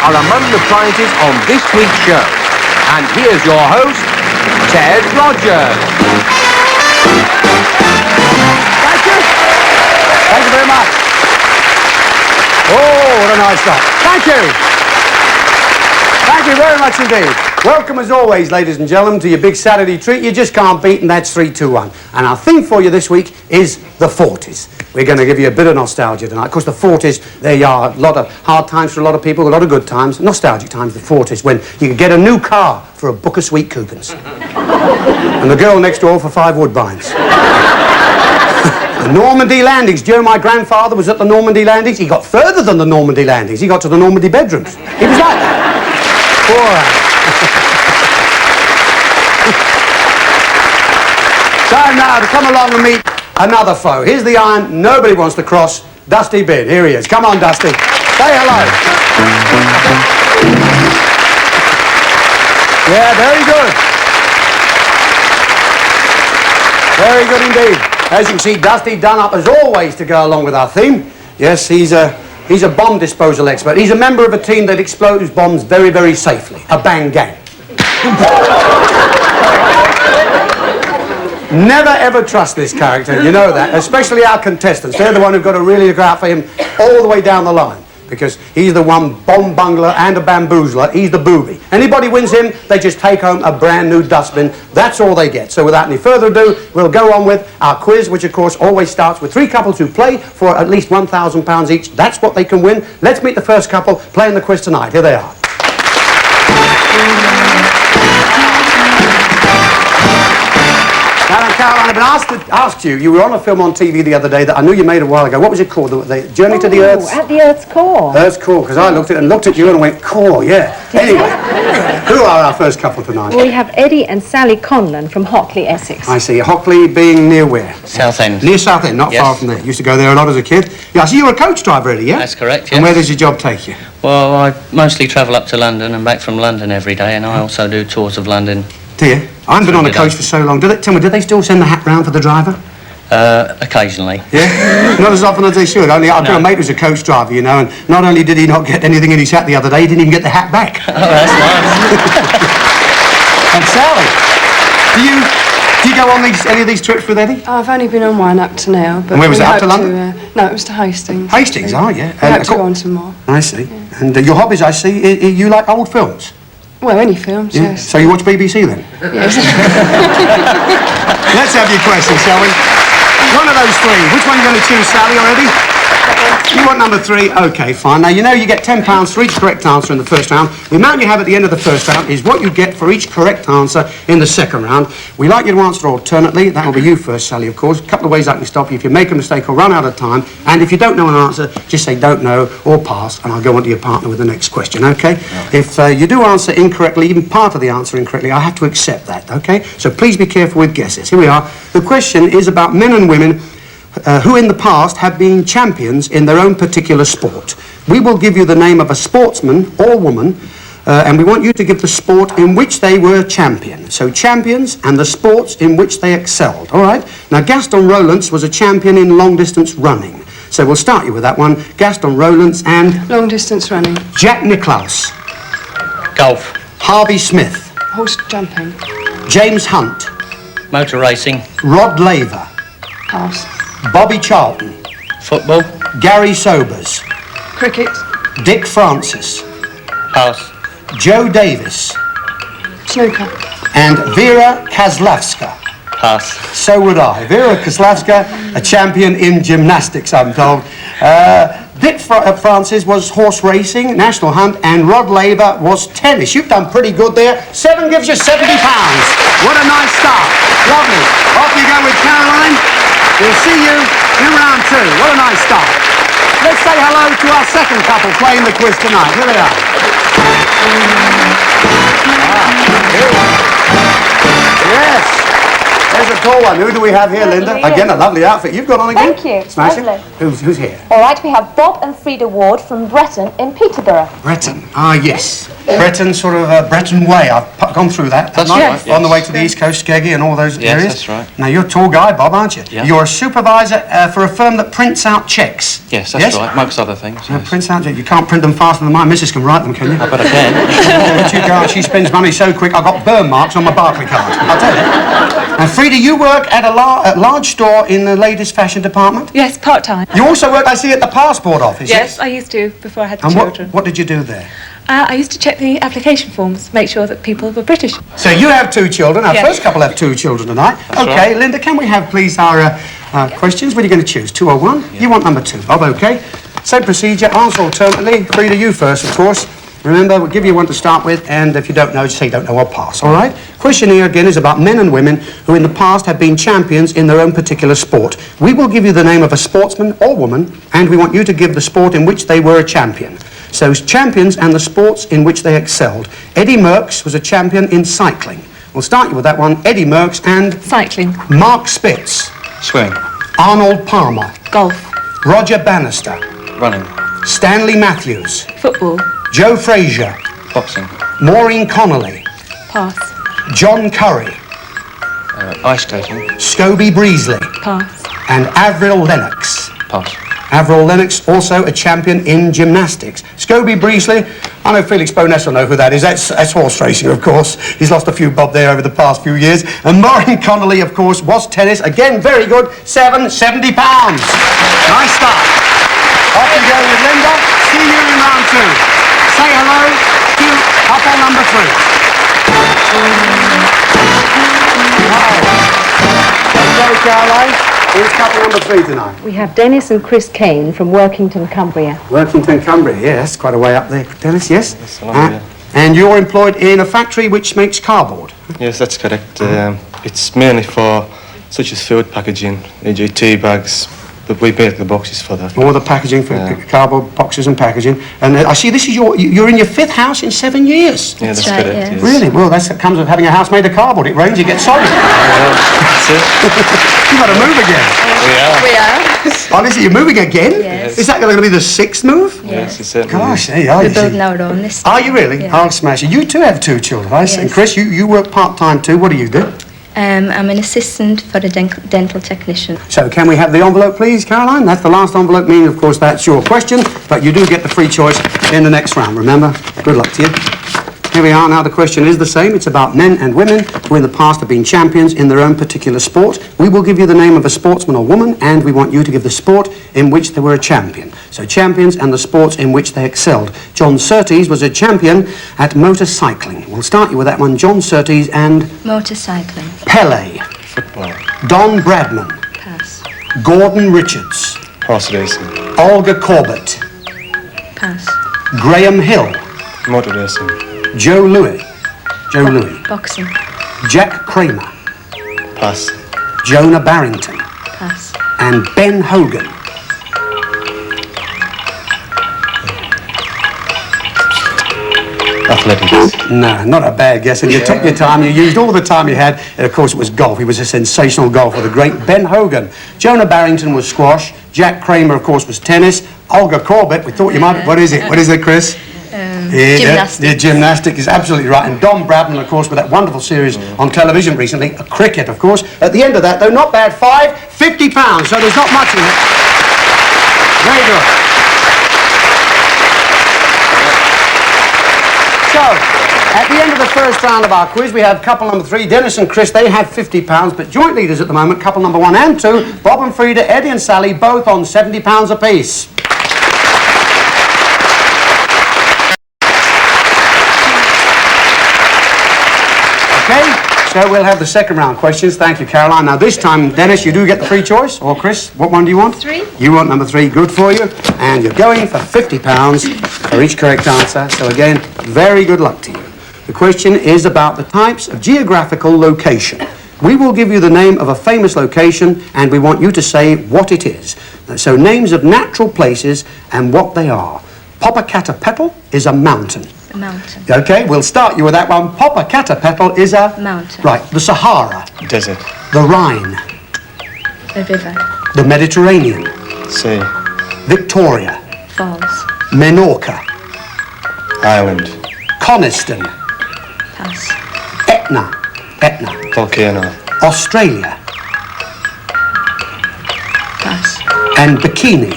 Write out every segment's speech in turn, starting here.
are among the prizes on this week's show. And here's your host, Ted Rogers. Thank you. Thank you very much. Oh, what a nice start. Thank you. Thank you very much indeed. Welcome as always, ladies and gentlemen, to your big Saturday treat you just can't beat, and that's 3, 2, 1. And our theme for you this week is the Forties. We're going to give you a bit of nostalgia tonight. Of course, the Forties, there are a lot of hard times for a lot of people, a lot of good times, nostalgic times, the Forties, when you could get a new car for a book of sweet coupons. And the girl next door for 5 woodbines. The Normandy landings. Do you know my grandfather was at the Normandy landings? He got further than the Normandy landings. He got to the Normandy bedrooms. He was like that. Time now to come along and meet another foe. Here's the iron nobody wants to cross, Dusty Bin. Here he is. Come on, Dusty. Say hello. Yeah, very good. Very good indeed. As you can see, Dusty done up as always to go along with our theme. Yes, he's a bomb disposal expert. He's a member of a team that explodes bombs very, very safely. A bang gang. Never ever trust this character, you know that. Especially our contestants. They're the one who've got to really look out for him all the way down the line. Because he's the one bomb bungler and a bamboozler. He's the booby. Anybody wins him, they just take home a brand new dustbin. That's all they get. So without any further ado, we'll go on with our quiz, which of course always starts with 3 couples who play for at least £1,000 each. That's what they can win. Let's meet the first couple playing the quiz tonight. Here they are. Now, Caroline, I've been asked you, you were on a film on TV the other day that I knew you made a while ago. What was it called? The Journey to the Earth's... At the Earth's Core. Earth's Core, because I looked at you and went, core, yeah. Anyway, who are our first couple tonight? We have Eddie and Sally Conlon from Hockley, Essex. I see. Hockley being near where? Southend. Near Southend, not far from there. Used to go there a lot as a kid. Yeah, I see you're a coach driver, Eddie, yeah? That's correct, yes. And where does your job take you? Well, I mostly travel up to London and back from London every day, and I also do tours of London. Do you? I haven't been on a coach for so long. Tell me, do they still send the hat round for the driver? Occasionally. Yeah? Not as often as they should. Only I've got a mate who's a coach driver, you know, and not only did he not get anything in his hat the other day, he didn't even get the hat back. Oh, that's nice. And Sally, do you go on any of these trips with Eddie? I've only been on one up to now. But and where was that, up to London? No, it was to Hastings. Hastings, oh, yeah. I hope to go on some more. I see. Yeah. And your hobbies, I see, you like old films? Well, any films, yeah. yes. So you watch BBC then? Yes. Let's have your questions, shall we? One of those 3. Which one are you going to choose, Sally or Eddie? You want number 3? OK, fine. Now, you know you get £10 for each correct answer in the first round. The amount you have at the end of the first round is what you get for each correct answer in the second round. We like you to answer alternately. That will be you first, Sally, of course. A couple of ways I can stop you. If you make a mistake or run out of time, and if you don't know an answer, just say don't know or pass, and I'll go on to your partner with the next question, OK? If you do answer incorrectly, even part of the answer incorrectly, I have to accept that, OK? So please be careful with guesses. Here we are. The question is about men and women who in the past have been champions in their own particular sport. We will give you the name of a sportsman or woman, and we want you to give the sport in which they were champion. So champions and the sports in which they excelled, all right? Now, Gaston Rowlands was a champion in long-distance running. So we'll start you with that one. Gaston Rowlands and... Long-distance running. Jack Nicklaus. Golf. Harvey Smith. Horse jumping. James Hunt. Motor racing. Rod Laver. Pass. Bobby Charlton. Football. Gary Sobers. Cricket. Dick Francis. Pass. Joe Davis. Snooker. And Vera Kozlowska. Pass. So would I. Vera Kozlowska, a champion in gymnastics, I'm told. Dick Francis was horse racing, national hunt, and Rod Laver was tennis. You've done pretty good there. 7 gives you £70. What a nice start. Lovely. Off you go with Caroline. We'll see you in round 2. What a nice start. Let's say hello to our second couple playing the quiz tonight. Here they are. Yes. There's a tall one. Who do we have here, Linda? Again, a lovely outfit you've got on again. Thank you. Smashing. Lovely. Who's here? All right, we have Bob and Frida Ward from Breton in Peterborough. Breton. Ah, yes. Breton, sort of Breton Way. I've gone through that. That's night, right, yes. On the way to the East Coast, Skeggy and all those Yes, areas. that's right. Now, you're a tall guy, Bob, aren't you? Yeah. You're a supervisor for a firm that prints out cheques. Yes, that's right, amongst other things. Yeah, Yes. prints out cheques. You can't print them faster than my missus can write them, can you? I bet I can. But you go, she spends money so quick, I've got burn marks on my Barclay card. I'll tell you. Now, Frida, you work at a large store in the ladies' fashion department? Yes, part-time. You also work, I see, at the passport office? Yes, I used to before I had the And children. what did you do there? I used to check the application forms, make sure that people were British. So you have 2 children. Our Yes. first couple have 2 children tonight. Okay, right. Linda, can we have, please, our questions? What are you going to choose, 2 or 1? Yeah. You want number 2, Bob, okay. Same procedure, answer alternately. Frida, you first, of course. Remember, we'll give you one to start with, and if you don't know, just say you don't know or pass, all right? Question here, again, is about men and women who in the past have been champions in their own particular sport. We will give you the name of a sportsman or woman, and we want you to give the sport in which they were a champion. So, champions and the sports in which they excelled. Eddie Merckx was a champion in cycling. We'll start you with that one. Eddie Merckx and Cycling, Mark Spitz, Swimming, Arnold Palmer, golf, Roger Bannister, running, Stanley Matthews, football, Joe Frazier, boxing, Maureen Connolly, pass, John Curry, ice skating, Scobie Breesley, pass, and Avril Lennox. pass. Avril Lennox, also a champion in gymnastics. Scobie Breesley, I know Felix Boness will know who that is. That's horse racing, of course. He's lost a few bob there over the past few years. And Maureen Connolly, of course, was tennis. Again, very good. £70. Nice start. Off you go with Linda. See you in round 2. Say hello to couple number 3. Wow. Okay, Caroline. Here's couple number 3 tonight. We have Dennis and Chris Kane from Workington, Cumbria. Workington, Cumbria, yes, quite a way up there, Dennis, yes? That's a long way, yeah. And you're employed in a factory which makes cardboard. Yes, that's correct. It's mainly for such as food packaging, e.g. tea bags, but we make the boxes for that. All the packaging for cardboard boxes and packaging. And I see this is you're in your 5th house in 7 years. Yeah, that's right, correct. yes. Yes. Really? Well, that comes with having a house made of cardboard. It rains, you get soggy. That's it. You've got to move again. We are. Honestly, you're moving again? Yes. Is that going to be the 6th move? Yes, it's certainly. Gosh, there you are. We're you see. building our own this Are you really? Yeah. Oh, smash it. You too have 2 children, I see. Yes. Chris, you work part-time too. What do you do? I'm an assistant for a dental technician. So can we have the envelope, please, Caroline? That's the last envelope, meaning, of course, that's your question, but you do get the free choice in the next round, remember? Good luck to you. Here we are now. The question is the same. It's about men and women who in the past have been champions in their own particular sport. We will give you the name of a sportsman or woman, and we want you to give the sport in which they were a champion. So champions and the sports in which they excelled. John Surtees was a champion at motorcycling. We'll start you with that one. John Surtees and Motorcycling. Pele. Football, Don Bradman. Pass. Gordon Richards. horse racing, Olga Corbett. Pass. Graham Hill. motor racing, Joe Louis. Boxing. Jack Kramer. pass, Jonah Barrington. Pass. And Ben Hogan. athletics, No, not a bad guess. And you took your time, you used all the time you had. And of course, it was golf. He was a sensational golfer, the great Ben Hogan. Jonah Barrington was squash. Jack Kramer, of course, was tennis. Olga Corbett, we thought you might... What is it? What is it, Chris? Gymnastics. Yeah, gymnastic is absolutely right. And Don Bradman, of course, with that wonderful series on television recently, cricket, of course. At the end of that, though, not bad, £50, so there's not much in it. Very good. So, at the end of the first round of our quiz, we have couple number 3, Dennis and Chris. They have £50, but joint leaders at the moment, couple number 1 and 2, Bob and Frida, Eddie and Sally, both on £70 apiece. Okay, so we'll have the second round questions. Thank you, Caroline. Now, this time, Dennis, you do get the free choice. Or Chris, what one do you want? 3. You want number 3. Good for you. And you're going for £50 for each correct answer. So again, very good luck to you. The question is about the types of geographical location. We will give you the name of a famous location, and we want you to say what it is. So names of natural places and what they are. Popocatépetl is a mountain. A mountain. Okay, we'll start you with that one. Popocatépetl is a... Mountain. Right, the Sahara. desert, The Rhine. A river. The Mediterranean. Sea. Victoria. Falls. Menorca. Island. Coniston. Pass. Etna. Etna. Volcano. Australia. Pass. And Bikini.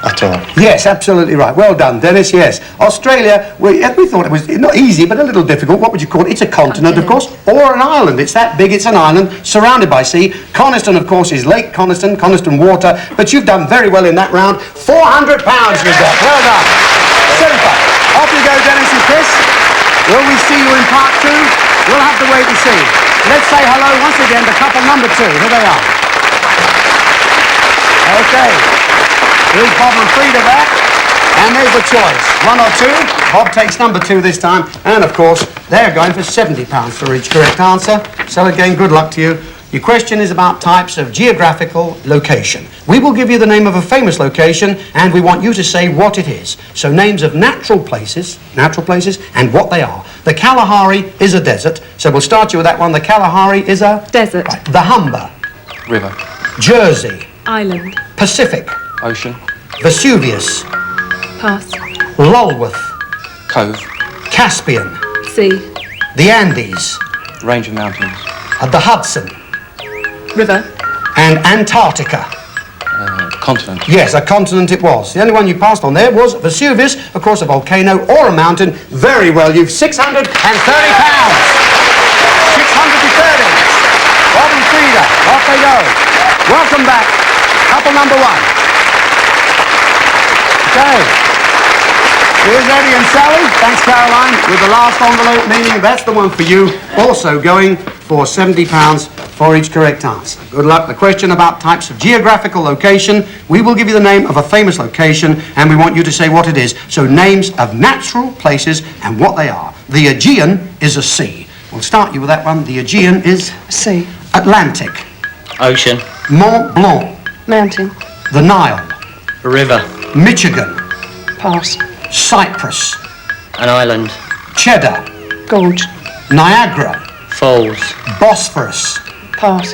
Atoll. Yes, absolutely right. Well done, Dennis, yes. Australia, we thought it was not easy, but a little difficult. What would you call it? It's a continent, of course, or an island. It's that big, it's an island, surrounded by sea. Coniston, of course, is Lake Coniston, Coniston water. But you've done very well in that round. £400 you've got. Well done. Super. Off you go, Dennis and Chris. Will we see you in part two? We'll have to wait and see. Let's say hello once again to couple number 2. Here they are. Okay. Here's Bob and Frida back, and there's the choice. 1 or 2. Bob takes number 2 this time, and of course, they're going for £70 for each correct answer. So again, good luck to you. Your question is about types of geographical location. We will give you the name of a famous location, and we want you to say what it is. So names of natural places, and what they are. The Kalahari is a desert, so we'll start you with that one. The Kalahari is a... Desert. Right. The Humber. River. Jersey. Island. Pacific. Ocean. Vesuvius. Pass. Lulworth. Cove. Caspian. Sea. The Andes. Range of mountains. The Hudson. River. And Antarctica. Continent. Yes, a continent it was. The only one you passed on there was Vesuvius, of course, a volcano or a mountain. Very well, you've £630. 630. Bob and Frida, off they go. Welcome back. Couple number 1. Okay. Here's Eddie and Sally. Thanks, Caroline. With the last envelope, meaning that's the one for you. Also going for £70 for each correct answer. Good luck. The question about types of geographical location. We will give you the name of a famous location, and we want you to say what it is. So names of natural places and what they are. The Aegean is a sea. We'll start you with that one. The Aegean is... Sea. Atlantic. Ocean. Mont Blanc. Mountain. The Nile. River. Michigan. Pass. Cyprus. An island. Cheddar. Gorge. Niagara. Falls. Bosphorus. Pass.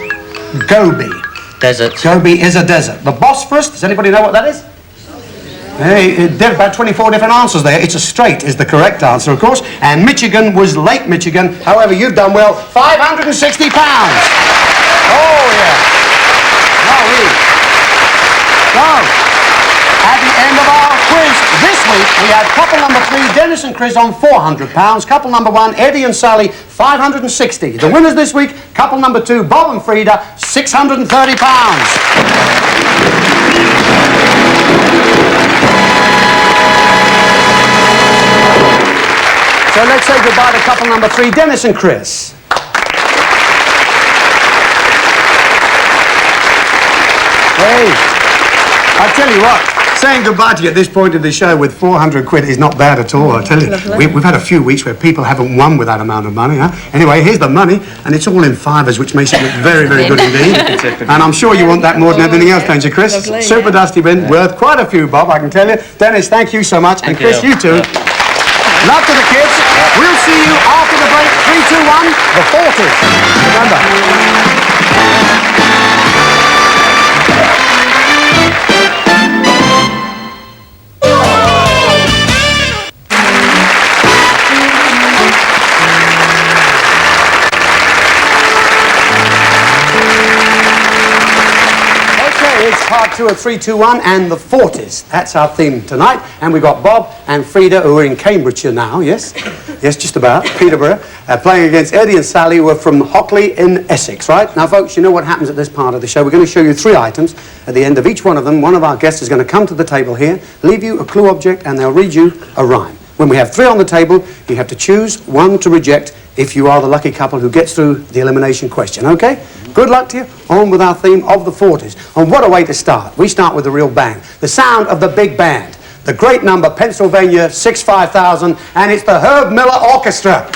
Gobi. Desert. Gobi is a desert. The Bosphorus, does anybody know what that is? Hey, there's about 24 different answers there. It's a strait is the correct answer, of course. And Michigan was Lake Michigan. However, you've done well. £560. Oh, yeah. So, at the end of our quiz this week, we had couple number 3, Dennis and Chris, on £400. Couple number 1, Eddie and Sally, £560. The winners this week, couple number 2, Bob and Frida, £630. So let's say goodbye to couple number 3, Dennis and Chris. Hey, I tell you what, saying goodbye to you at this point of the show with 400 quid is not bad at all, I tell you. We've had a few weeks where people haven't won with that amount of money, huh? Anyway, here's the money, and it's all in fivers, which makes it look very, very good indeed. And I'm sure you want that more than anything else, don't you, Chris? Lovely, Super dusty bin, worth quite a few, Bob, I can tell you. Dennis, thank you so much, and Chris, you too. Love to the kids. We'll see you after the break. 3, 2, 1, the Forties. Remember. It's part 2 of 3, 2, 1 and the Forties. That's our theme tonight. And we've got Bob and Frida, who are in Cambridgeshire now, yes? Yes, just about, Peterborough, playing against Eddie and Sally, who are from Hockley in Essex, right? Now, folks, you know what happens at this part of the show. We're going to show you 3 items. At the end of each one of them, one of our guests is going to come to the table here, leave you a clue object, and they'll read you a rhyme. When we have 3 on the table, you have to choose one to reject if you are the lucky couple who gets through the elimination question, okay? Good luck to you. On with our theme of the Forties. And what a way to start. We start with the real bang. The sound of the big band. The great number, Pennsylvania 65000, and it's the Herb Miller Orchestra.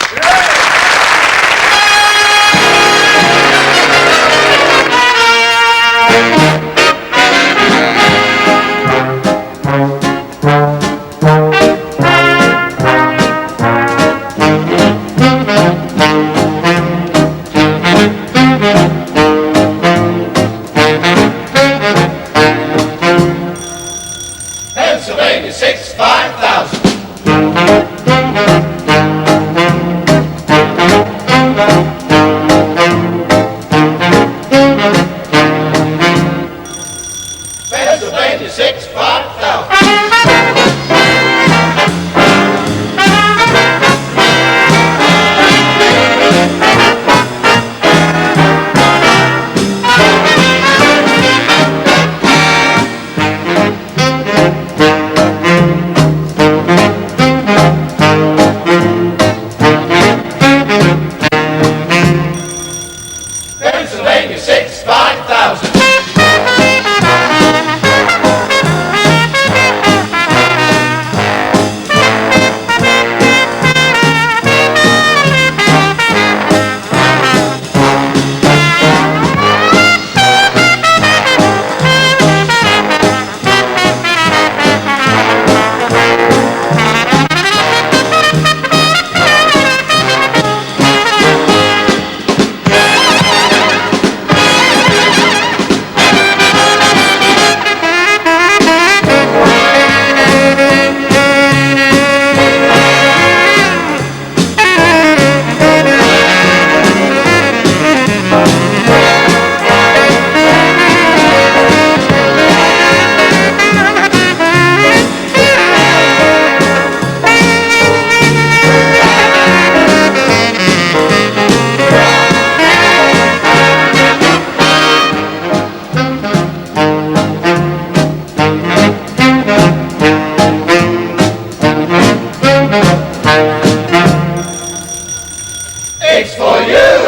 5,000. It's for you.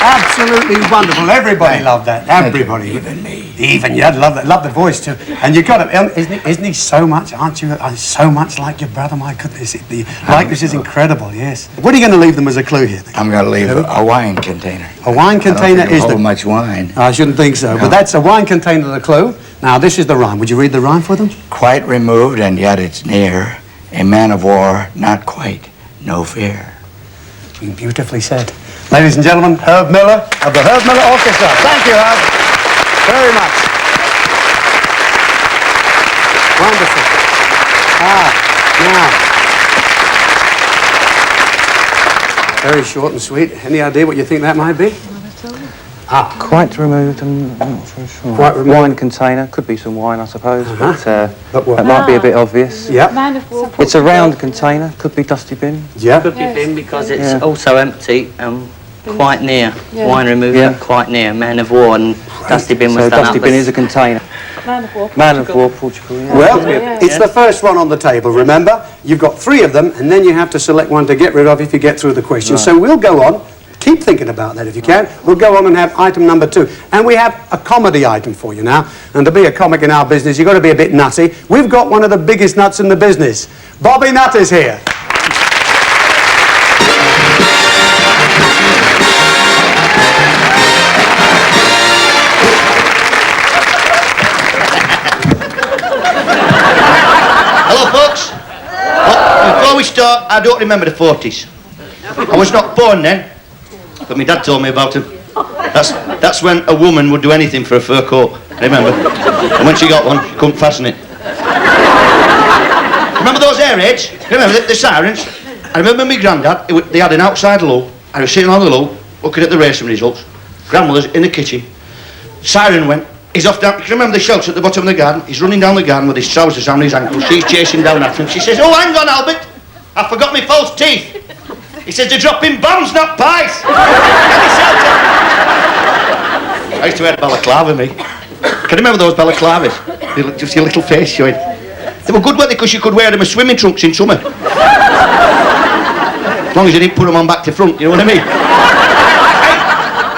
Absolutely wonderful. Everybody loved that. Everybody. Even me. Even you. I'd love that. Love the voice too. And you got him. Isn't he so much? Aren't you so much like your brother? My goodness, the likeness is incredible. Yes. What are you going to leave them as a clue here? I'm going to leave a wine container. A wine container is the much wine. I shouldn't think so, but that's a wine container. The clue. Now this is the rhyme. Would you read the rhyme for them? Quite removed, and yet it's near. A man of war, not quite. No fear. Beautifully said. Ladies and gentlemen, Herb Miller of the Herb Miller Orchestra. Thank you, Herb. Very much. Wonderful. Now. Very short and sweet. Any idea what you think that might be? Quite removed, I'm not so sure. Quite removed. Wine container, could be some wine, I suppose, But what? that might be a bit obvious. Yeah. Man of war. It's a round container, could be dusty bin. Yeah. Could be bin because it's Yeah. also empty and quite near. Yeah. Wine remover, Yeah. quite near. Man of war and dusty bin was So done dusty up bin as- is a container. Man of war. Man of war, Portugal, yeah. Well, it's the first one on the table, remember? You've got 3 of them, and then you have to select one to get rid of if you get through the question. So we'll go on. Keep thinking about that if you can. We'll go on and have item number 2. And we have a comedy item for you now. And to be a comic in our business, you've got to be a bit nutty. We've got one of the biggest nuts in the business. Bobby Nutt is here. Hello, folks. Well, before we start, I don't remember the 40s. I was not born then, but my dad told me about them. That's when a woman would do anything for a fur coat, remember? And when she got one, she couldn't fasten it. Remember those air raids? Remember the sirens? I remember my granddad, they had an outside loo. I was sitting on the loo, looking at the racing results. Grandmother's in the kitchen. Siren went. He's off down. You remember the shelter at the bottom of the garden? He's running down the garden with his trousers down his ankles. She's chasing down after him. She says, "Oh, hang on, Albert. I forgot my false teeth." He says, "They're dropping bombs, not pies." I used to wear balaclava, me. Can you remember those balaclavas? Just your little face showing. They were good, weren't they? Because you could wear them as swimming trunks in summer. As long as you didn't put them on back to front, you know what I mean? Hey,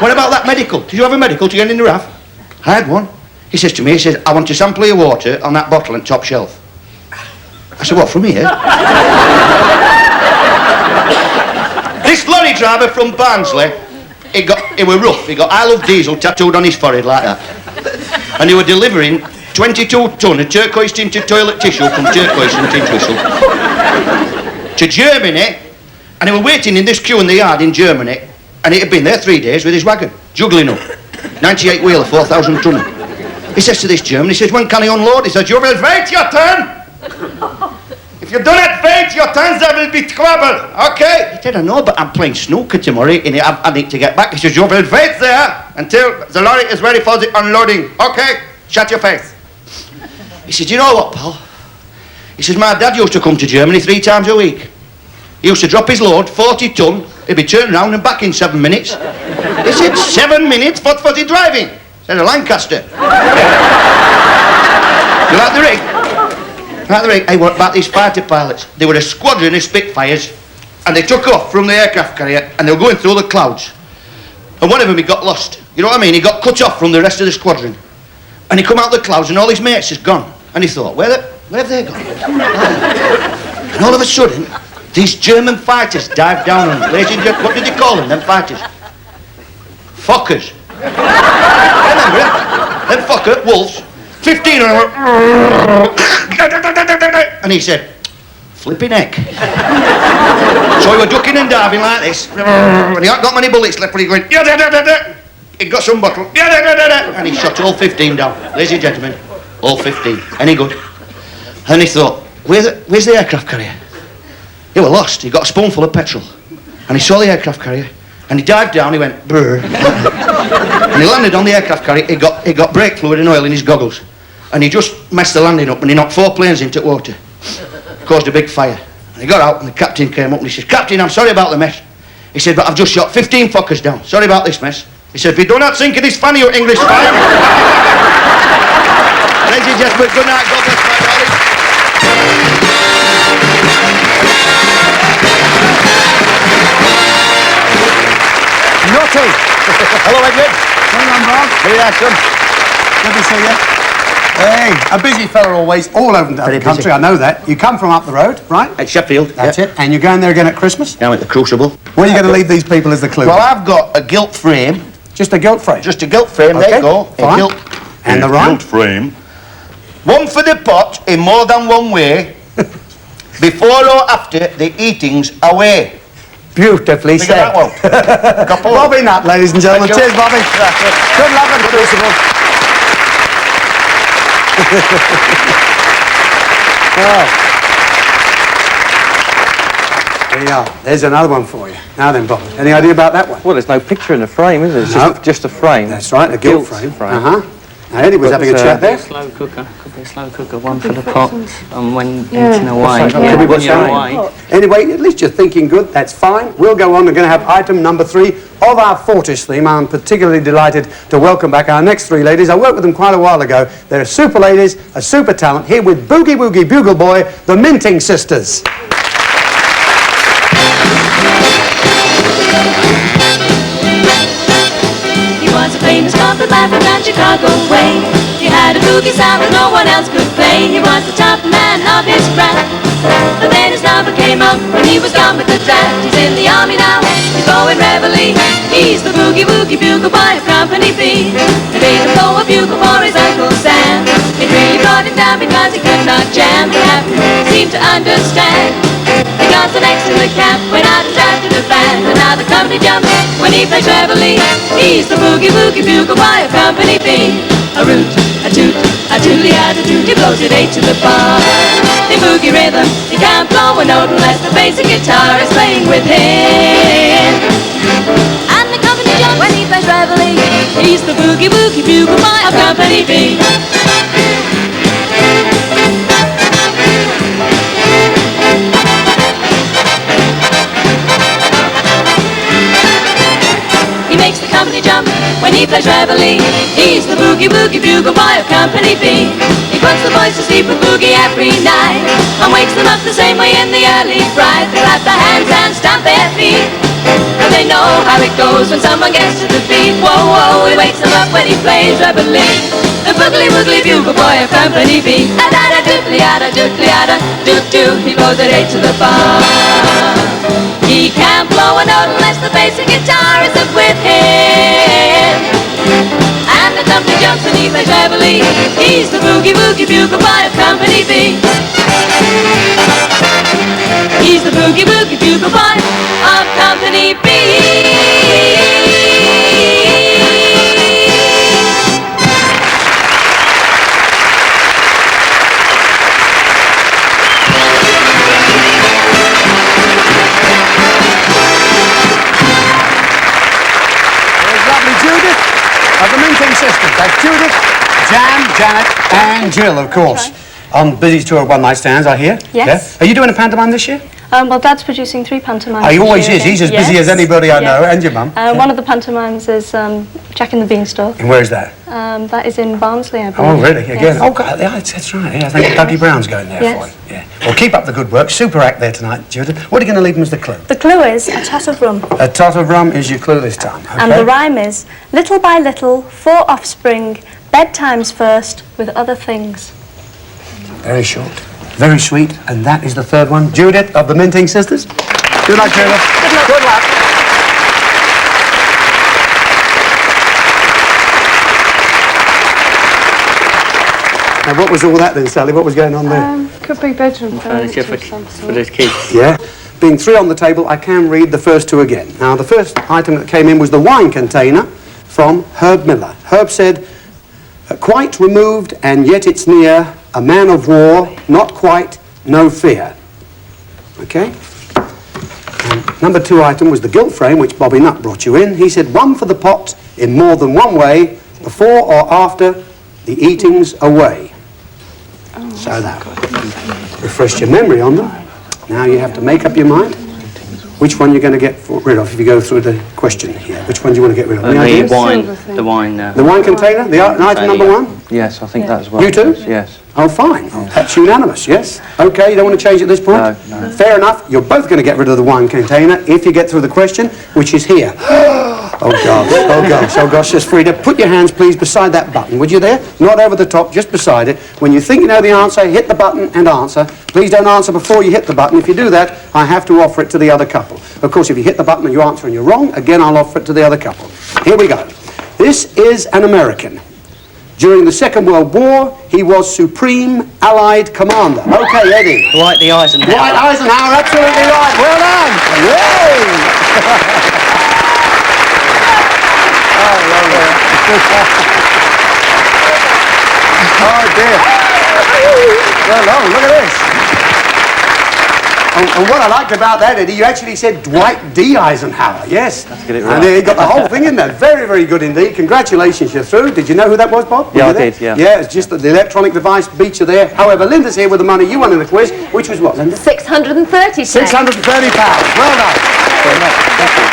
what about that medical? Did you have a medical to get in the RAF? I had one. He says to me, he says, "I want a sample of your water on that bottle on top shelf." I said, what, from here? This lorry driver from Barnsley, he were rough. He got I love diesel tattooed on his forehead like that. And he were delivering 22 tonne of turquoise tinted toilet tissue from turquoise and tin whistle to Germany, and he were waiting in this queue in the yard in Germany, and he had been there 3 days with his wagon, juggling up. 98 wheeler, 4,000 tonne. He says to this German, he says, when can he unload? He says, you will wait your turn. If you do not wait your turn, there will be trouble, okay? He said, I know, but I'm playing snooker tomorrow, and I need to get back. He says, you will wait there until the lorry is ready for the unloading, okay? Shut your face. He said, you know what, pal? He says, my dad used to come to Germany 3 times a week. He used to drop his load, 40 tonne, he'd be turned round and back in 7 minutes. He said, 7 minutes? What was he driving? He said, a Lancaster. You like the rig? Like the rig? Hey, what about these fighter pilots? They were a squadron of Spitfires, and they took off from the aircraft carrier, and they were going through the clouds. And one of them, he got lost. You know what I mean? He got cut off from the rest of the squadron. And he come out the clouds, and all his mates is gone. And he thought, where have they gone? And all of a sudden, these German fighters dived down on him. Ladies and gentlemen, what did they call them fighters? Fuckers. Remember it? Them fucker, wolves. 15 of them. And he said, flipping heck. So he was ducking and diving like this. And he hadn't got many bullets left, but he went, he got some bottle, and he shot all 15 down. Ladies and gentlemen, all 15. Any good? And he thought, where's the aircraft carrier? He was lost. He got a spoonful of petrol. And he saw the aircraft carrier. And he dived down, he went, brr. And he landed on the aircraft carrier. He got brake fluid and oil in his goggles. And he just messed the landing up, and he knocked 4 planes into the water. Caused a big fire. And he got out, and the captain came up, and he said, Captain, I'm sorry about the mess. He said, but I've just shot 15 fuckers down. Sorry about this mess. He said, if you do not sink in this fan, you English fire. Ladies and gentlemen, good night. God bless my darling. Naughty. Hello, Edward. Hang on, Bob. Very nice, son. Good to see you. Hey, a busy fella always, all over the country, busy. I know that. You come from up the road, right? At Sheffield. That's it. And you're going there again at Christmas? Down at the Crucible. What are you going to leave these people as the clue? Well, I've got a gilt frame. Just a gilt frame? Just a gilt frame, Okay, there you go. fine. A gilt. And the rhyme? frame. One for the pot in more than one way. Before or after the eating's away. Beautifully Think said. of that one. Couple. Bobby Nutt, ladies and gentlemen. Thank you. Cheers, Bobby. Good luck at the Crucible. Oh. There you are. There's another one for you. Now then, Bob. Any idea about that one? Well, there's no picture in the frame, is there? It's No. just a frame. That's right, a gilt frame. Uh-huh. Now, Eddie was having a chat there. Slow cooker. Could be a slow cooker. One for the pot. And when eating away. Could be When what's you're going away. on. Anyway, at least you're thinking good. That's fine. We'll go on. We're going to have item number 3 of our Forties theme. I'm particularly delighted to welcome back our next 3 ladies. I worked with them quite a while ago. They're super ladies, a super talent. Here with Boogie Woogie Bugle Boy, the Minting Sisters. He was a famous trumpet man from down Chicago way. He had a boogie sound that no one else could play. He was the top man of his craft. But then his number came up when he was done with the draft. He's in the army now, he's going reveille. He's the Boogie Woogie Bugle Boy of Company B. They made him blow a bugle for his Uncle Sam. It really brought him down because he could not jam. The captain seemed to understand. He got the next in the camp, went out and drafted a band. And now the company jumps when he plays reveille. He's the Boogie Woogie Bugle Boy of Company B. A root, a toot, a tootly-a-toot, he blows it 8 to the bar. In boogie rhythm, he can't blow a note unless the basic guitar is playing with him. And the company jumps when he plays reveille. He's the Boogie Woogie Bugle Boy of Company B. He makes the company jump when he plays reveille. He's the Boogie Woogie Bugle Boy of Company B. He puts the boys to sleep with boogie every night and wakes them up the same way in the early fright. They clap their hands and stamp their feet, and they they know how it goes when someone gets to the beat. Whoa, whoa, it wakes them up when he plays reveille. The boogly woogly bugle boy of Company B. A-da-da, doodly-ada, doodly-ada, doo-doo. He blows at 8 to the bar. He can't blow a note unless the basic guitar is up with him. And the dumpty jumps when he plays reveille. He's the boogie-woogie bugle boy of Company B. He's the boogie-woogie bugle boy of Company B. Judith of the Minting Sisters. That's Judith, Jan, Janet, and Jill, of course. On busy tour of One Night Stands, I hear. Yes. Yeah? Are you doing a pantomime this year? Well, Dad's producing 3 pantomimes. Oh, he this always year is. He's as again. busy as anybody I know, and your mum. One of the pantomimes is Jack and the Beanstalk. And where's that? That is in Barnsley, I believe. Oh, really? Again? Yes. Oh, God, yeah, that's right. Yeah, I think Dougie Brown's going there Yes. for it. Yeah. Well, keep up the good work. Super act there tonight, Judith. What are you going to leave them as the clue? The clue is a tot of rum. A tot of rum is your clue this time. Okay. And the rhyme is, little by little, 4 offspring, bedtime's first, with other things. Very short. Very sweet. And that is the third one. Judith of the Minting Sisters. Good luck, Judith. Good luck. Good luck. Now, what was all that then, Sally? What was going on there? Could be bedroom Furniture furniture for, of some for sort. the kids. Yeah. Being 3 on the table, I can read the first 2 again. Now, the first item that came in was the wine container from Herb Miller. Herb said, quite removed and yet it's near, a man of war, not quite, no fear. Okay? And number 2 item was the gilt frame, which Bobby Nutt brought you in. He said, one for the pot in more than one way, before or after the eating's away. So that refreshed your memory on them. Now you have to make up your mind which one you're going to get rid of if you go through the question here. Which one do you want to get rid of? Any ideas? The wine. The wine container? The item number 1? Yes, I think that as well. You too? Yes. Oh, fine. That's unanimous, yes? Okay, you don't want to change at this point? No. Fair enough. You're both going to get rid of the wine container if you get through the question, which is here. Oh, gosh. Oh, gosh. Oh, gosh. Says Frida, put your hands, please, beside that button. Would you there? Not over the top, just beside it. When you think you know the answer, hit the button and answer. Please don't answer before you hit the button. If you do that, I have to offer it to the other couple. Of course, if you hit the button and you answer and you're wrong, again, I'll offer it to the other couple. Here we go. This is an American. During the Second World War, he was Supreme Allied Commander. Okay, Eddie. Dwight the Eisenhower. Dwight Eisenhower, absolutely right. Well done. Yay! Oh, dear. Well, oh, look at this. And what I liked about that, Eddie, you actually said Dwight D. Eisenhower. Yes. Let's get it right. And you got the whole thing in there. Very, very good indeed. Congratulations, you're through. Did you know who that was, Bob? Yeah, I did, yeah. Yeah, it's just that the electronic device beat you there. However, Linda's here with the money you won in the quiz, which was what, Linda? £630. £630. Well done.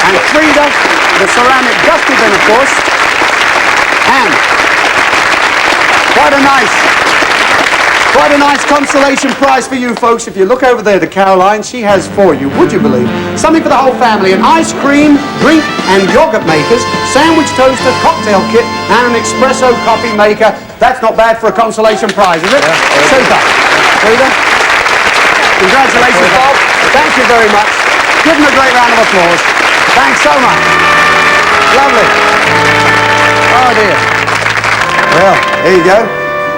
And Frida, the ceramic dusty bin, of course. And quite a nice consolation prize for you folks. If you look over there to Caroline, she has for you, would you believe, something for the whole family: an ice cream, drink and yogurt makers, sandwich toaster, cocktail kit and an espresso coffee maker. That's not bad for a consolation prize, is it? Yeah. Super. Frida? Congratulations, Bob. Thank you very much. Give them a great round of applause. Thanks so much. Lovely. Oh dear. Well, there you go.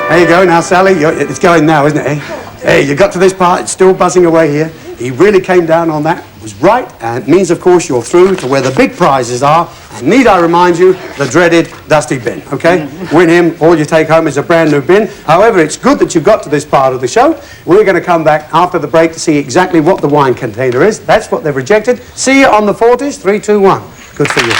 There you go. Now, Sally, it's going now, isn't it? Eh? Hey, you got to this part. It's still buzzing away here. He really came down on that. It was right. And it means, of course, you're through to where the big prizes are. And need I remind you, the dreaded dusty bin, okay? Win him. All you take home is a brand new bin. However, it's good that you've got to this part of the show. We're going to come back after the break to see exactly what the wine container is. That's what they've rejected. See you on the Forties. 3, 2, 1. Good for you.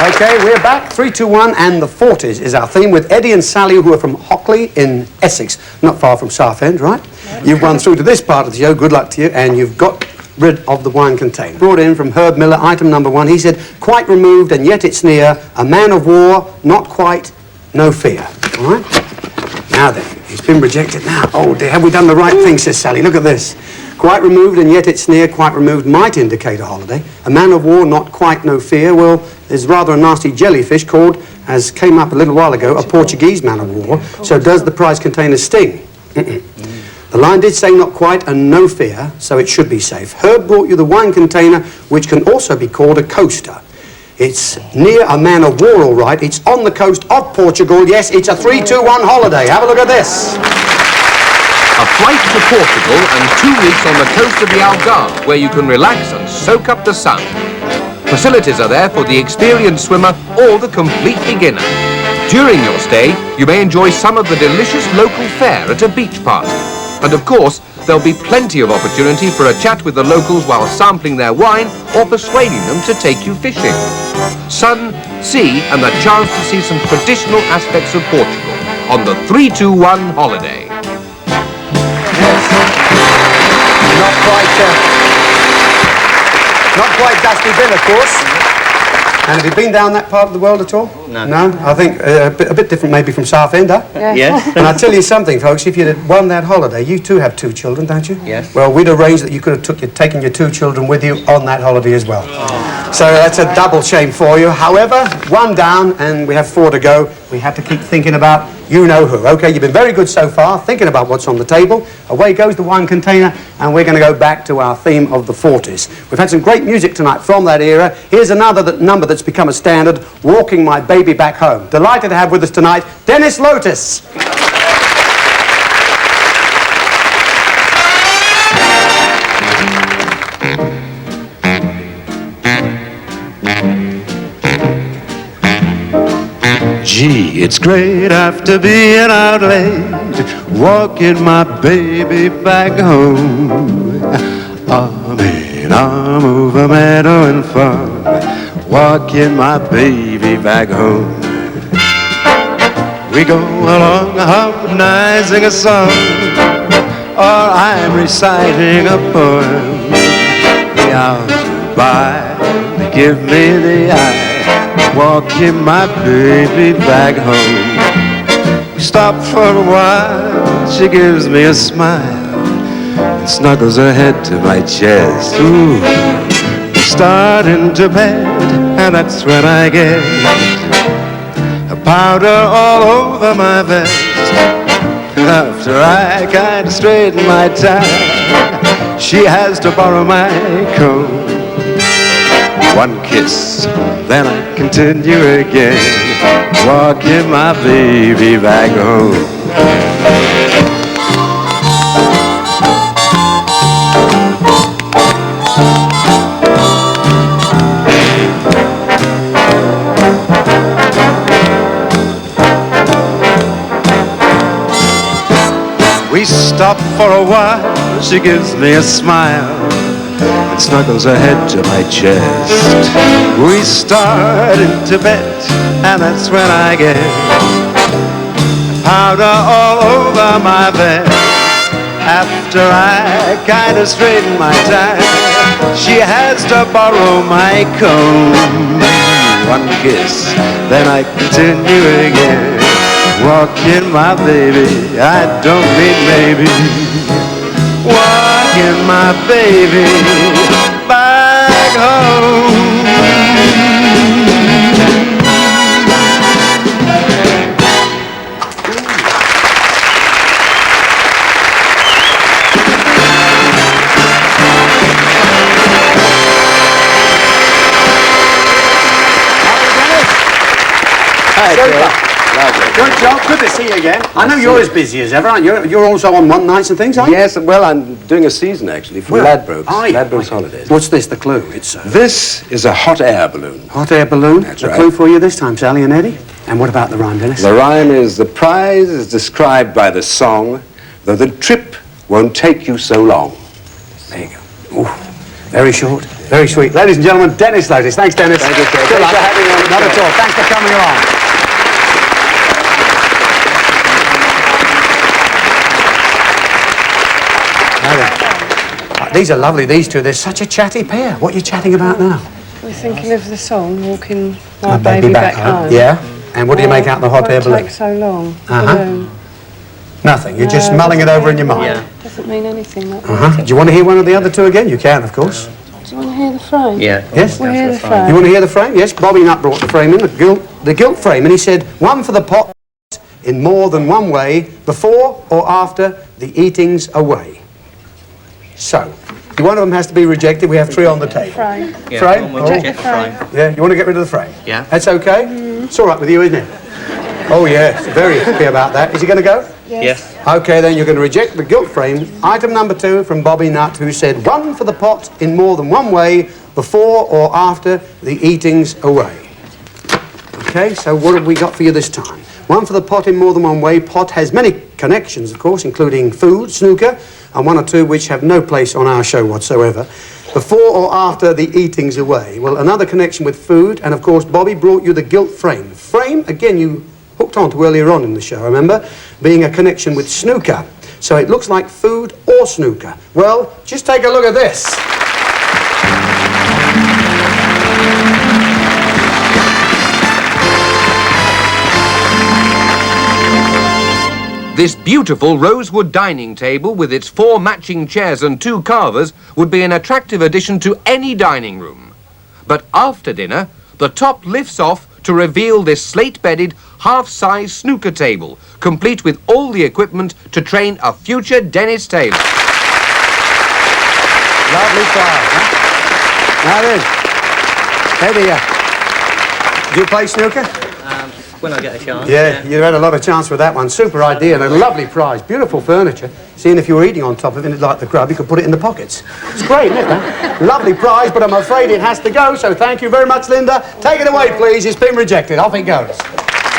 Okay, we're back. 3, 2, 1, and the Forties is our theme with Eddie and Sally, who are from Hockley in Essex, not far from Southend, right? You've run through to this part of the show. Good luck to you, and you've got rid of the wine container. Brought in from Herb Miller, item number 1. He said, quite removed and yet it's near, a man of war, not quite, no fear. All right? Now then, he's been rejected now. Oh dear, have we done the right thing, says Sally. Look at this. Quite removed and yet it's near, quite removed might indicate a holiday. A man of war, not quite, no fear. Well, there's rather a nasty jellyfish called, as came up a little while ago, a Portuguese man of war. So does the prize container sting? The line did say not quite and no fear, so it should be safe. Herb brought you the wine container, which can also be called a coaster. It's near a man of war, all right. It's on the coast of Portugal. Yes, it's a 3, 2, 1 holiday. Have a look at this. A flight to Portugal and 2 weeks on the coast of the Algarve, where you can relax and soak up the sun. Facilities are there for the experienced swimmer or the complete beginner. During your stay, you may enjoy some of the delicious local fare at a beach party. And of course, there'll be plenty of opportunity for a chat with the locals while sampling their wine or persuading them to take you fishing. Sun, sea, and the chance to see some traditional aspects of Portugal on the 3, 2, 1 holiday. Not quite Dusty Bill, of course. And have you been down that part of the world at all? No. No? I think a bit different maybe from Southend, huh? Yes. And I'll tell you something, folks, if you'd have won that holiday, you too have 2 children, don't you? Yes. Well, we'd arranged that you could have taken your 2 children with you on that holiday as well. So that's a double shame for you. However, 1 down and we have 4 to go. We have to keep thinking about you-know-who. Okay, you've been very good so far, thinking about what's on the table. Away goes the wine container, and we're going to go back to our theme of the 40s. We've had some great music tonight from that era. Here's another number that's become a standard, Walking My Baby Back Home. Delighted to have with us tonight, Dennis Lotus. Gee, it's great after being out late, walking my baby back home. Arm in arm over meadow and farm, walking my baby back home. We go along harmonizing a song, or I'm reciting a poem. The hours go by, they give me the eye, walking my baby back home. We stop for a while, she gives me a smile and snuggles her head to my chest. Ooh, we start into bed, and that's when I get a powder all over my vest. After I kind of straighten my tie, she has to borrow my comb. 1 kiss, then I continue again, walking my baby back home. We stop for a while, she gives me a smile and snuggles her head to my chest. We start into bed, and that's when I get powder all over my vest. After I kind of straighten my tie, she has to borrow my comb. 1 kiss, then I continue again, walking my baby, I don't mean maybe, walking my baby back home. Good job. Good to see you again. I know you're as busy as ever, aren't you? You're also on one nights and things, aren't you? Yes, well, I'm doing a season, actually, for Ladbrokes. Ladbrokes Holidays. What's this, the clue? It's This is a hot air balloon. hot air balloon. That's the right. clue for you this time, Sally and Eddie. And what about the rhyme, Dennis? The rhyme is, the prize is described by the song, though the trip won't take you so long. There you go. Ooh, very short. Very sweet. Ladies and gentlemen, Dennis Lotus. Thanks, Dennis. Thank you, sir. Good luck. Thanks for having me on the Not show. at all. Thanks for coming along. Now then. These are lovely, these two. They're such a chatty pair. What are you chatting about now? We're thinking of the song, Walking My Baby Back Home. Yeah. And what do you make out of the hot air balloon? It takes so long. Uh-huh. Nothing. You're just mulling it over in your mind. Doesn't mean anything. That Uh-huh. Do you want to hear one of the other two again? You can, of course. Do you want to hear the frame? Yeah. Yes? We'll hear the frame. You want to hear the frame? Yes. Bobby Nutt brought the frame in, the gilt frame, and he said, one for the pot in more than one way, before or after the eating's away. So, one of them has to be rejected. We have three on the table. Frame. Yeah, Frame? we'll Oh. reject the frame. Yeah, you want to get rid of the frame? Yeah. That's okay? It's all right with you, isn't it? Oh, yes. Very happy about that. Is he going to go? Yes. Okay, then you're going to reject the gilt frame. Item number 2 from Bobby Nutt, who said, one for the pot in more than one way, before or after the eating's away. Okay, so what have we got for you this time? One for the pot in more than one way. Pot has many connections, of course, including food, snooker, and one or two which have no place on our show whatsoever. Before or after the eating's away. Well, another connection with food, and of course, Bobby brought you the gilt frame. Frame, again, you hooked on to earlier on in the show, remember? Being a connection with snooker. So it looks like food or snooker. Well, just take a look at this. This beautiful rosewood dining table with its 4 matching chairs and 2 carvers would be an attractive addition to any dining room. But after dinner, the top lifts off to reveal this slate-bedded, half-size snooker table, complete with all the equipment to train a future Dennis Taylor. Lovely prize, huh? Now then, Eddie, do you play snooker? When I get a chance. Yeah, you've had a lot of chance with that one. Super idea and a lovely prize. Beautiful furniture. Seeing if you were eating on top of it like the grub, you could put it in the pockets. It's great, isn't it? Lovely prize, but I'm afraid it has to go, so thank you very much, Linda. Take it away, please. It's been rejected. Off it goes.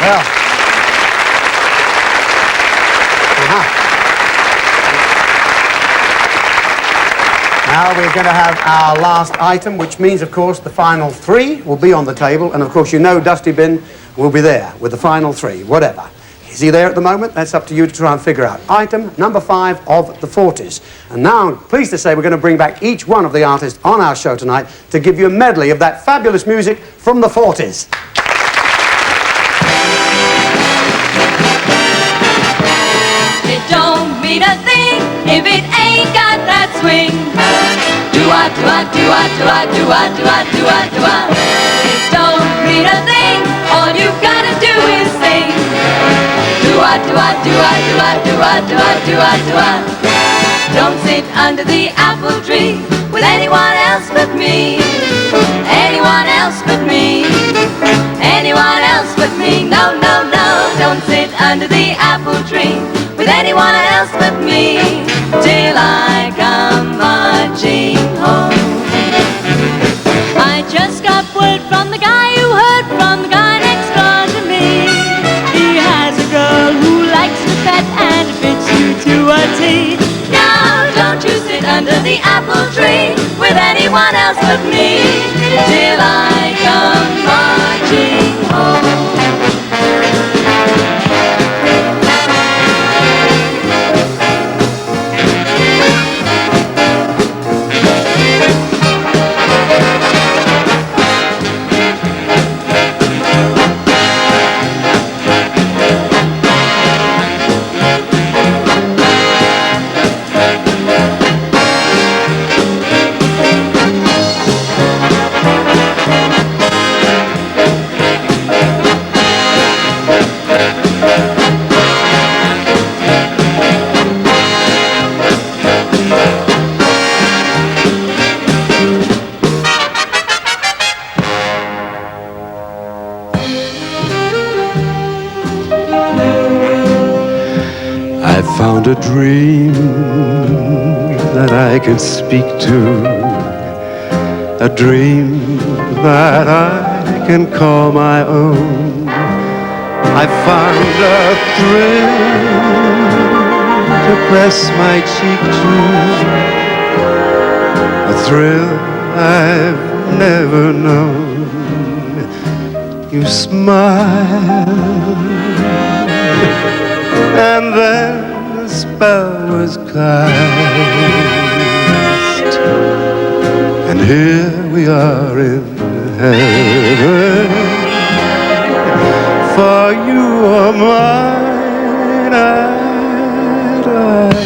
Well. Now we're going to have our last item, which means, of course, the final 3 will be on the table. And, of course, you know Dusty Bin will be there with the final 3, whatever. Is he there at the moment? That's up to you to try and figure out. Item number 5 of the Forties. And now, I'm pleased to say, we're going to bring back each one of the artists on our show tonight to give you a medley of that fabulous music from the Forties. It don't mean a thing if it ain't got that swing. Do-ah, do-ah, do-ah, do-ah, do-ah, do-ah, do-ah, do-ah. It don't mean a thing, all you've gotta do is sing. Do-ah, do-ah, do-ah, do-ah, do-ah, do-ah, do-ah, do-ah. Don't sit under the apple tree with anyone else but me. Anyone else but me. Anyone else but me. No, no, no. Don't sit under the apple tree with anyone else but me till I come marching home. I just got word from the guy who heard from the guy next door to me. He has a girl who likes to pet and fits you to a T. Now don't you sit under the apple tree with anyone else but me till I come marching home. I found a dream that I could speak to, a dream that I can call my own. I found a thrill to press my cheek to, a thrill I've never known. You smiled, and then the spell was cast, and here we are in heaven, for you are mine at last.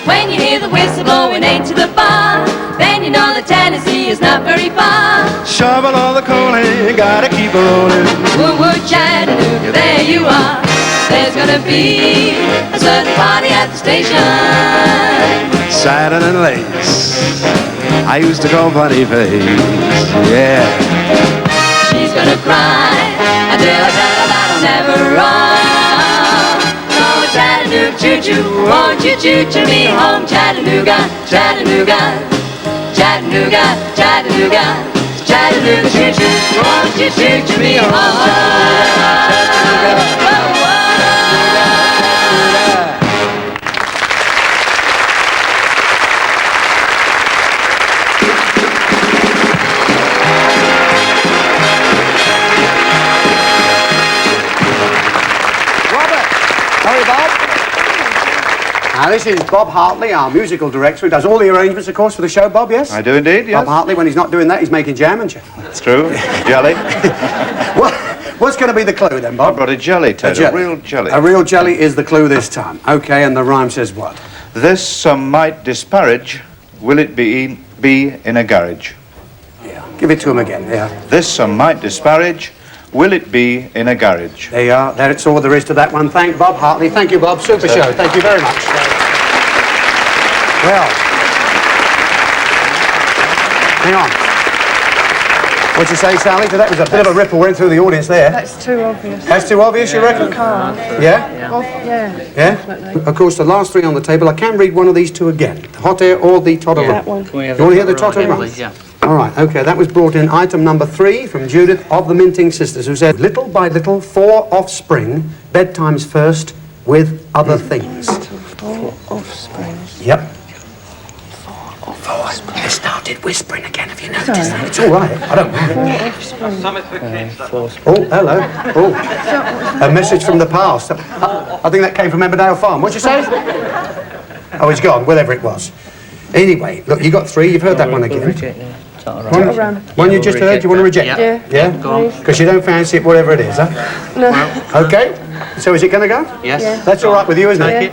When you hear the whistle blowing 8 to the bar, then you know that Tennessee is not very far. Shovel all the coal and gotta keep it rolling. Woo-woo, Chattanooga, there you are. There's gonna be a certain party at the station. Satin and lace, I used to call funny face, yeah. She's gonna cry until I tell her that I'll never run. Oh, Chattanooga, choo-choo, won't you choo-choo me home? Chattanooga, Chattanooga, Chattanooga, Chattanooga, Chattanooga, choo-choo, won't you choo-choo me home? Hurry, Bob. Now, this is Bob Hartley, our musical director, who does all the arrangements, of course, for the show. Bob, yes? I do indeed, yes. Bob Hartley, when he's not doing that, he's making jam and jam. That's true. Jelly. What's going to be the clue, then, Bob? I brought a jelly, Ted. A real jelly. A real jelly is the clue this time. OK, and the rhyme says what? This some might disparage, will it be in a garage? Yeah, give it to him again, yeah. This some might disparage, will it be in a garage? There you are. That's all there is to that one. Thank Bob Hartley. Thank you, Bob. Super show. Thank you very much. Well, hang on. What'd you say, Sally? That was a bit of a ripple went through the audience there. That's too obvious. That's too obvious, you reckon? Yeah? Yeah. Yeah? Of course, the last three on the table, I can read one of these two again. The hot air or the tot of That rum. one. You want to hear the tot of rum? Yeah. All right, OK, that was brought in item number 3 from Judith of the Minting Sisters, who said, little by little, 4 offspring, bedtime's first, with other things. 4 offspring. Yep. 4 offspring. You started whispering again, have you noticed that? It's all right, I don't mind. 4 offspring. Oh, hello. Oh, a message from the past. I think that came from Emmerdale Farm. What'd you say? Oh, he's gone, whatever it was. Anyway, look, you got 3, you've heard that one again. One you just heard, you want to reject? Yeah. Yeah? Because you don't fancy it, whatever it is, huh? No. OK, so is it going to go? Yes. Yeah. That's all right with you, isn't it?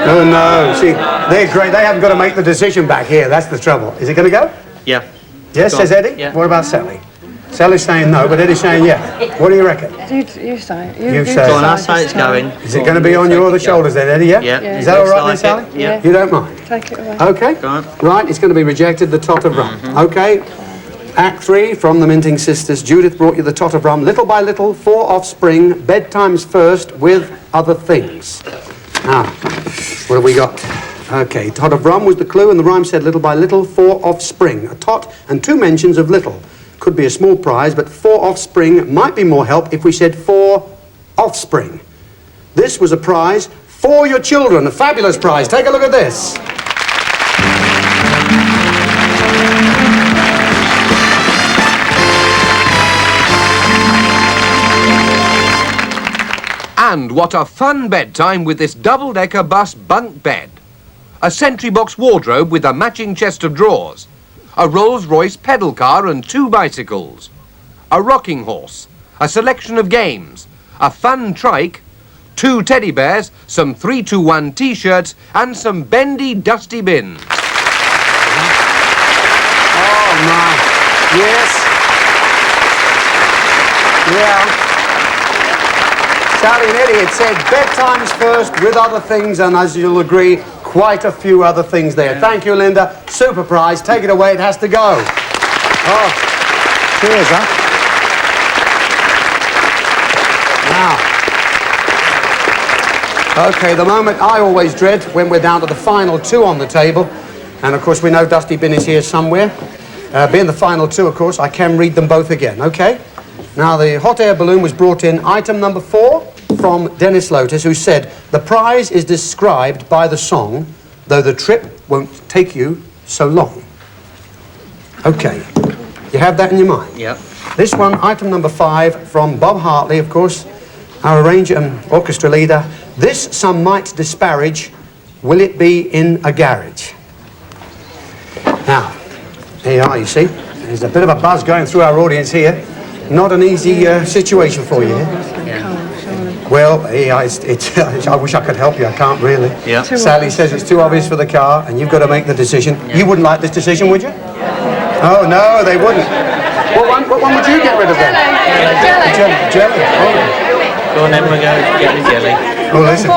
Oh, no, see, they're great. They haven't got to make the decision back here. That's the trouble. Is it going to go? Yeah. Yes, says Eddie? Yeah. What about Sally? Sally's saying no, but Eddie's saying yeah. What do you reckon? You say it. You say Go on, it. I'll say it's going. Is it going to be on your other shoulders then, Eddie, yeah? Yeah. Is that all right then, Looks Sally? like it, yeah. You don't mind? Take it away. OK. Go on. Right, it's going to be rejected, the tot of rum. OK. Act 3 from the Minting Sisters. Judith brought you the tot of rum. Little by little, 4 offspring, bedtime's first, with other things. Now, what have we got? OK, tot of rum was the clue, and the rhyme said little by little, 4 offspring. A tot and 2 mentions of little. Could be a small prize, but 4 offspring might be more help if we said 4 offspring. This was a prize for your children, a fabulous prize. Take a look at this. And what a fun bedtime with this double-decker bus bunk bed. A sentry box wardrobe with a matching chest of drawers. A Rolls-Royce pedal car and 2 bicycles. A rocking horse. A selection of games. A fun trike. 2 teddy bears. Some 3-2-1 T-shirts. And some bendy, dusty bins. Oh, my. Yes. Yeah. Sally and Eddie, it said bedtime's first with other things, and as you'll agree, quite a few other things there. Thank you, Linda. Super prize. Take it away. It has to go. Oh. Cheers, huh? Now. OK, the moment I always dread when we're down to the final 2 on the table. And, of course, we know Dusty Bin is here somewhere. Being the final 2, of course, I can read them both again, OK? Now, the hot air balloon was brought in item number 4 from Dennis Lotus, who said, the prize is described by the song, though the trip won't take you so long. Okay. You have that in your mind? Yep. This one, item number 5, from Bob Hartley, of course, our arranger and orchestra leader. This some might disparage, will it be in a garage? Now, here you are, you see. There's a bit of a buzz going through our audience here. Not an easy situation for you here. Well, I wish I could help you. I can't really. Yeah. Sally says it's too obvious for the car, and you've got to make the decision. Yeah. You wouldn't like this decision, would you? Oh, no, they wouldn't. What one would you get rid of then? Jelly. Oh. Go on then, we'll go get the jelly. Oh, listen.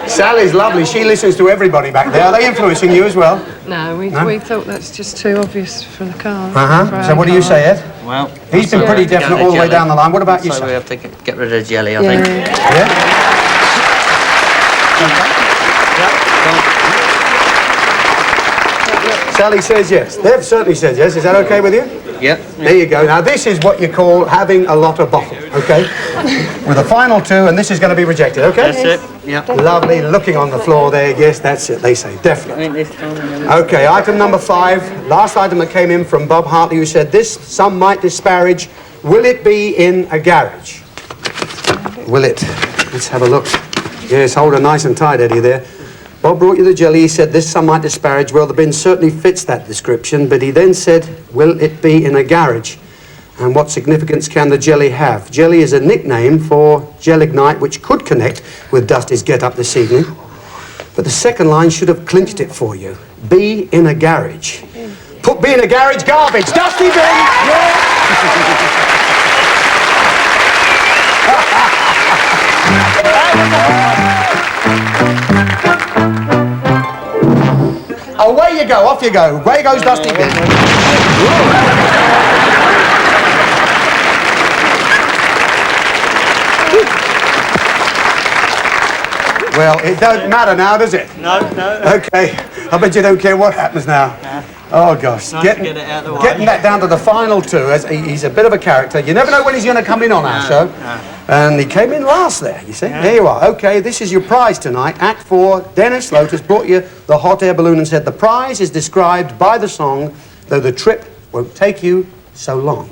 Sally's lovely. She listens to everybody back there. Are they influencing you as well? No, we thought that's just too obvious for the car. So what do you say, Ed? Well, he's been pretty definite all the way down the line. What about you, so Sally? we have to get rid of the jelly, I think. Yeah? Sally says yes. They've certainly said yes. Is that okay with you? Yep. There you go. Now, this is what you call having a lot of bottle, okay? With the final 2, and this is going to be rejected, okay? That's it. Yep. Lovely. Looking on the floor there. Yes, that's it. They say definitely. Okay, item number 5. Last item that came in from Bob Hartley, who said, this some might disparage. Will it be in a garage? Will it? Let's have a look. Yes, hold her nice and tight, Eddie, there. Bob brought you the jelly. He said, this some might disparage. Well, the bin certainly fits that description, but he then said, will it be in a garage? And what significance can the jelly have? Jelly is a nickname for Gelignite, which could connect with Dusty's get-up this evening. But the second line should have clinched it for you. Be in a garage. Put be in a garage garbage. Dusty bin! Yeah. Away you go, off you go. Away goes Dusty bin. Well, it don't matter now, does it? No. Okay, I bet you don't care what happens now. No. Oh, gosh. Nice to get it out of the way. Getting that down to the final 2, as he's a bit of a character. You never know when he's going to come in on our show. No. And he came in last there, you see. Yeah. There you are. Okay, this is your prize tonight. Act 4, Dennis Lotus brought you the hot air balloon and said, the prize is described by the song, though the trip won't take you so long.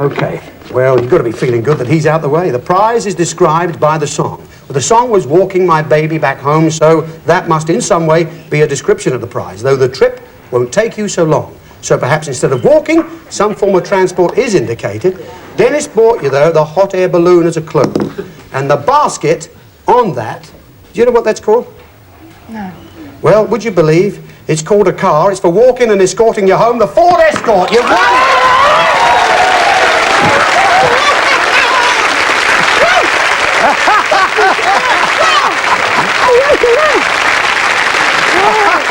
Okay, well, you've got to be feeling good that he's out the way. The prize is described by the song. Well, the song was Walking My Baby Back Home, so that must in some way be a description of the prize, though the trip won't take you so long. So perhaps instead of walking, some form of transport is indicated. Dennis brought you, though, the hot air balloon as a clue. And the basket on that, do you know what that's called? No. Well, would you believe it's called a car? It's for walking and escorting you home. The Ford Escort. You've won!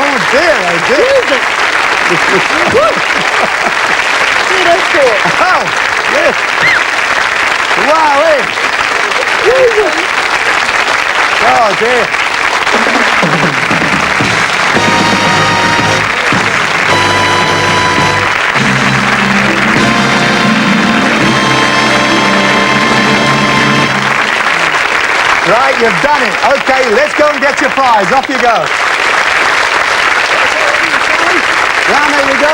Oh dear, oh dear. Oh, yes. Wow, eh? Oh dear. Right, you've done it. Okay, let's go and get your prize. Off you go. Down there you go.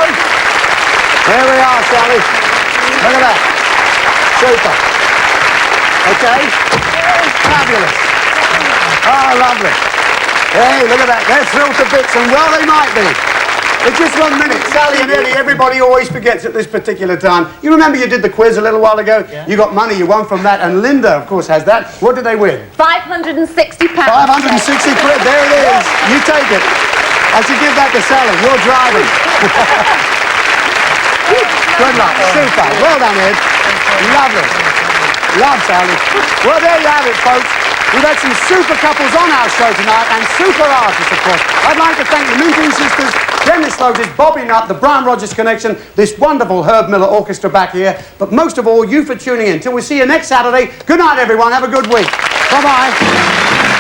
There we are, Sally. Look at that. Super. Okay. Fabulous. Oh, lovely. Hey, look at that. They're thrilled to bits, and well, they might be. In just 1 minute, Sally and Eddie, everybody always forgets at this particular time. You remember you did the quiz a little while ago? Yeah. You got money, you won from that, and Linda, of course, has that. What did they win? £560. 560 quid, there it is. You take it. I should give that to Sally. You're driving. Good luck. Super. Well done, Ed. Lovely. Love Sally. Well, there you have it, folks. We've had some super couples on our show tonight, and super artists, of course. I'd like to thank the Minton Sisters, Dennis Lotus, Bobby Nutt, the Brian Rogers Connection, this wonderful Herb Miller Orchestra back here, but most of all, you for tuning in. Till we see you next Saturday, good night, everyone. Have a good week. Bye-bye.